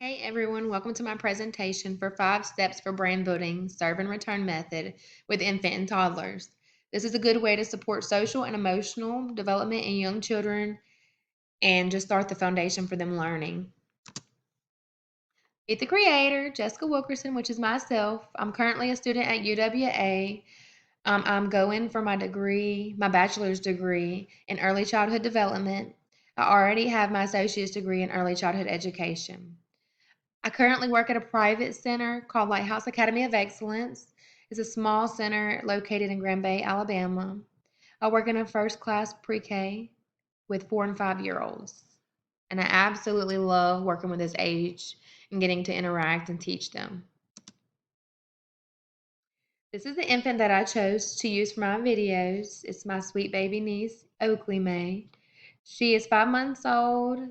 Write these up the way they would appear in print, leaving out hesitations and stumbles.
Hey everyone, welcome to my presentation for 5 steps for brain building serve and return method with infant and toddlers. This is a good way to support social and emotional development in young children and just start the foundation for them learning. Meet the creator, Jessica Wilkerson, which is myself. I'm currently a student at UWA. I'm going for my degree, my bachelor's degree in early childhood development. I already have my associate's degree in early childhood education. I currently work at a private center called Lighthouse Academy of Excellence. It's a small center located in Grand Bay, Alabama. I work in a first class pre K with 4 and 5 year olds. And I absolutely love working with this age and getting to interact and teach them. This is the infant that I chose to use for my videos. It's my sweet baby niece, Oakley May. She is 5 months old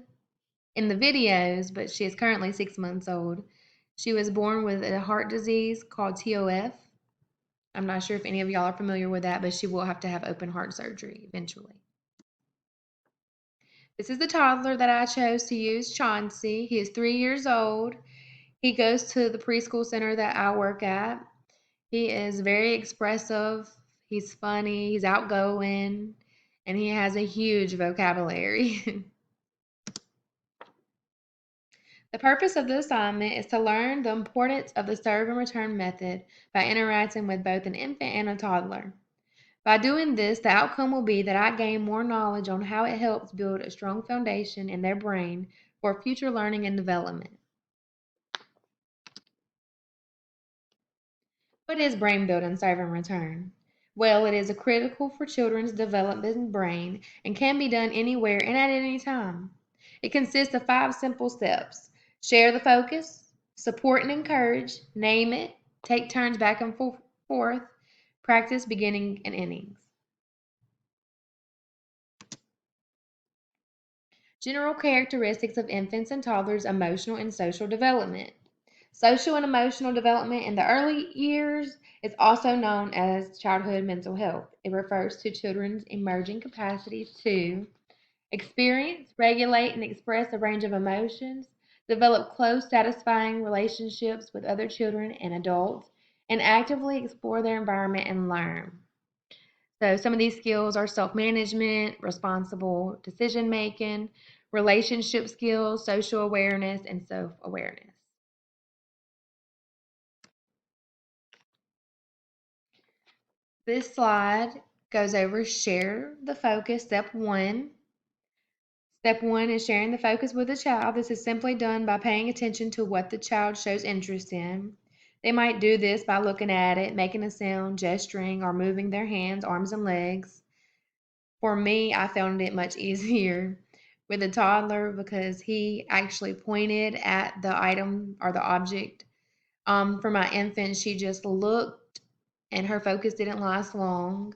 in the videos, but she is currently 6 months old. She was born with a heart disease called TOF. I'm not sure if any of y'all are familiar with that, but she will have to have open heart surgery eventually. This is the toddler that I chose to use, Chauncey. He is 3 years old. He goes to the preschool center that I work at. He is very expressive. He's funny. He's outgoing. And he has a huge vocabulary. The purpose of the assignment is to learn the importance of the serve and return method by interacting with both an infant and a toddler. By doing this, the outcome will be that I gain more knowledge on how it helps build a strong foundation in their brain for future learning and development. What is brain building serve and return? Well, it is critical for children's development brain and can be done anywhere and at any time. It consists of 5 simple steps: share the focus, support and encourage, name it, take turns back and forth, practice beginning and endings. General characteristics of infants and toddlers' emotional and social development. Social and emotional development in the early years is also known as childhood mental health. It refers to children's emerging capacities to experience, regulate, and express a range of emotions, develop close, satisfying relationships with other children and adults, and actively explore their environment and learn. So, some of these skills are self management, responsible decision making, relationship skills, social awareness, and self awareness. This slide goes over share the focus, step one. Step one is sharing the focus with the child. This is simply done by paying attention to what the child shows interest in. They might do this by looking at it, making a sound, gesturing, or moving their hands, arms, and legs. For me, I found it much easier with a toddler because he actually pointed at the item or the object. For my infant, she just looked and her focus didn't last long.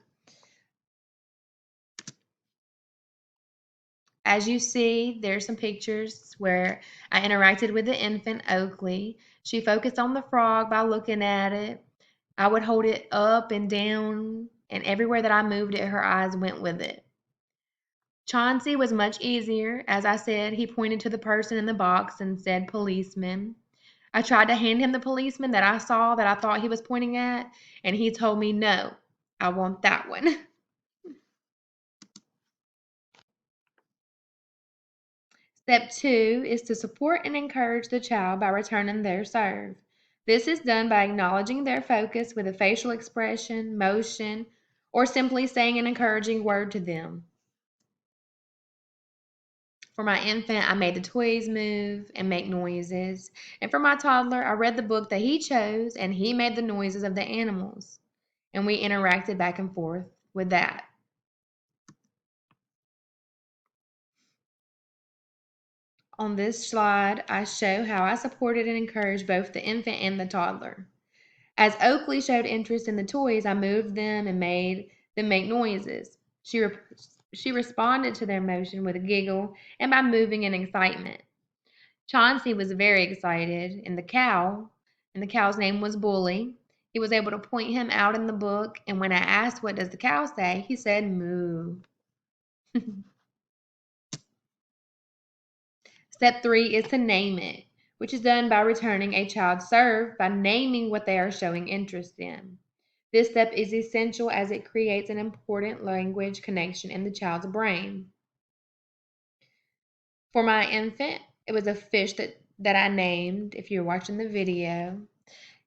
As you see, there's some pictures where I interacted with the infant Oakley. She focused on the frog by looking at it. I would hold it up and down, and everywhere that I moved it, her eyes went with it. Chauncey was much easier. As I said, he pointed to the person in the box and said policeman. I tried to hand him the policeman that I saw that I thought he was pointing at, and he told me, no, I want that one. Step two is to support and encourage the child by returning their serve. This is done by acknowledging their focus with a facial expression, motion, or simply saying an encouraging word to them. For my infant, I made the toys move and make noises. And for my toddler, I read the book that he chose and he made the noises of the animals. And we interacted back and forth with that. On this slide, I show how I supported and encouraged both the infant and the toddler. As Oakley showed interest in the toys, I moved them and made them make noises. She responded to their motion with a giggle and by moving in excitement. Chauncey was very excited, and the cow's name was Bully. He was able to point him out in the book, and when I asked, what does the cow say? He said, moo. Step three is to name it. which is done by returning a child's serve by naming what they are showing interest in. This step is essential as it creates an important language connection in the child's brain. For my infant, it was a fish that I named, if you're watching the video.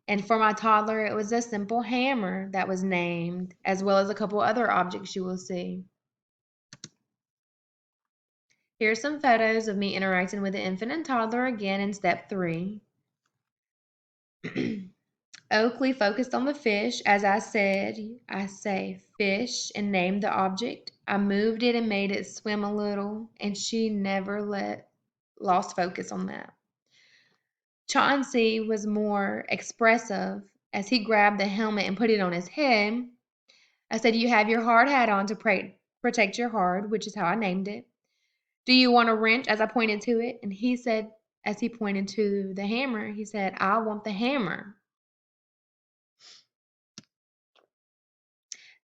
And for my toddler, it was a simple hammer that was named, as well as a couple other objects you will see. Here are some photos of me interacting with the infant and toddler again in step 3. Oakley focused on the fish. As I said, I say fish and named the object. I moved it and made it swim a little, and she never lost focus on that. Chauncey was more expressive as he grabbed the helmet and put it on his head. I said, you have your hard hat on to protect your hard, which is how I named it. Do you want a wrench, as I pointed to it? And he said, as he pointed to the hammer, he said, I want the hammer.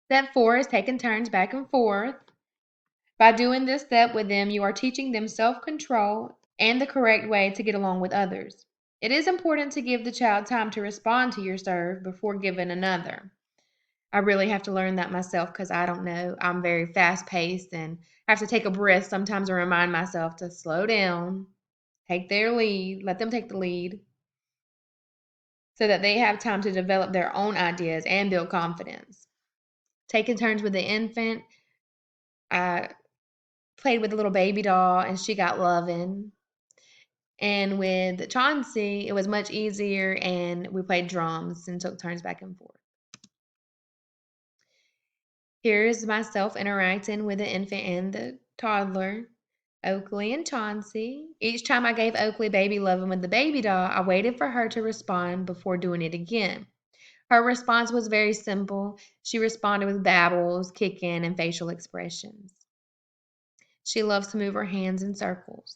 Step 4 is taking turns back and forth. By doing this step with them, you are teaching them self-control and the correct way to get along with others. It is important to give the child time to respond to your serve before giving another. I really have to learn that myself because I don't know. I'm very fast-paced and have to take a breath sometimes and remind myself to slow down, take their lead, let them take the lead so that they have time to develop their own ideas and build confidence. Taking turns with the infant, I played with the little baby doll and she got loving. And with Chauncey, it was much easier and we played drums and took turns back and forth. Here's myself interacting with the infant and the toddler, Oakley and Chauncey. Each time I gave Oakley baby loving with the baby doll, I waited for her to respond before doing it again. Her response was very simple. She responded with babbles, kicking, and facial expressions. She loves to move her hands in circles.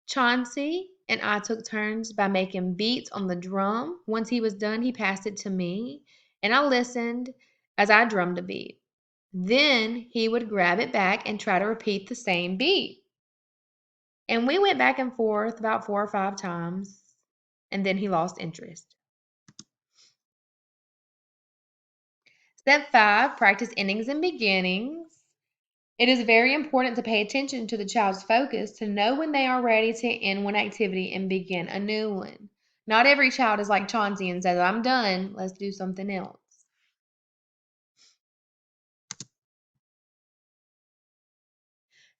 Chauncey and I took turns by making beats on the drum. Once he was done, he passed it to me, and I listened as I drummed a beat. Then he would grab it back and try to repeat the same beat. And we went back and forth about 4 or 5 times, and then he lost interest. Step 5, practice endings and beginnings. It is very important to pay attention to the child's focus to know when they are ready to end one activity and begin a new one. Not every child is like Chauncey and says, I'm done, let's do something else.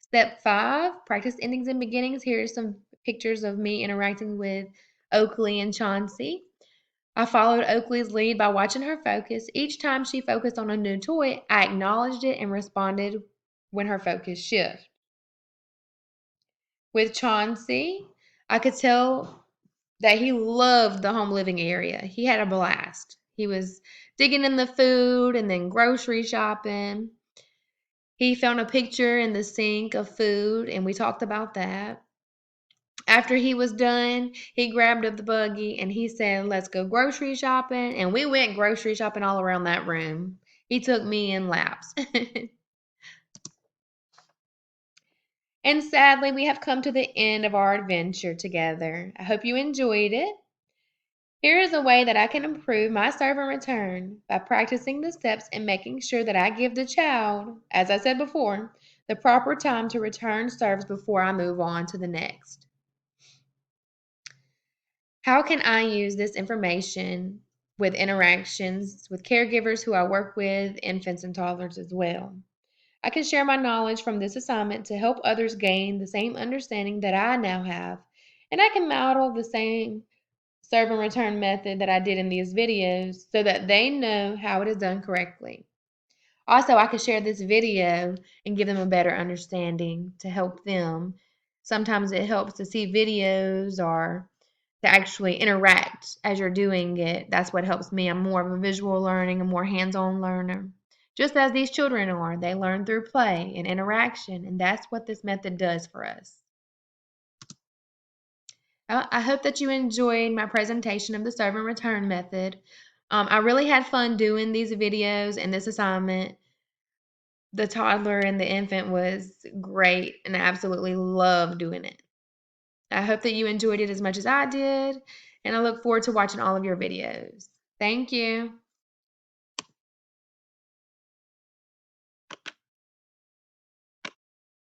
Step 5, practice endings and beginnings. Here are some pictures of me interacting with Oakley and Chauncey. I followed Oakley's lead by watching her focus. Each time she focused on a new toy, I acknowledged it and responded when her focus shifted. With Chauncey, I could tell that he loved the home living area. He had a blast. He was digging in the food and then grocery shopping. He found a picture in the sink of food, and we talked about that. After he was done, he grabbed up the buggy and he said, let's go grocery shopping. And we went grocery shopping all around that room. He took me in laps. And sadly, we have come to the end of our adventure together. I hope you enjoyed it. Here is a way that I can improve my serve and return by practicing the steps and making sure that I give the child, as I said before, the proper time to return serves before I move on to the next. How can I use this information with interactions with caregivers who I work with, infants and toddlers as well? I can share my knowledge from this assignment to help others gain the same understanding that I now have, and I can model the same serve and return method that I did in these videos so that they know how it is done correctly. Also, I can share this video and give them a better understanding to help them. Sometimes it helps to see videos or to actually interact as you're doing it. That's what helps me. I'm more of a visual learning, a more hands-on learner. Just as these children are, they learn through play and interaction, and that's what this method does for us. I hope that you enjoyed my presentation of the serve and return method. I really had fun doing these videos and this assignment. The toddler and the infant was great, and I absolutely love doing it. I hope that you enjoyed it as much as I did, and I look forward to watching all of your videos. Thank you.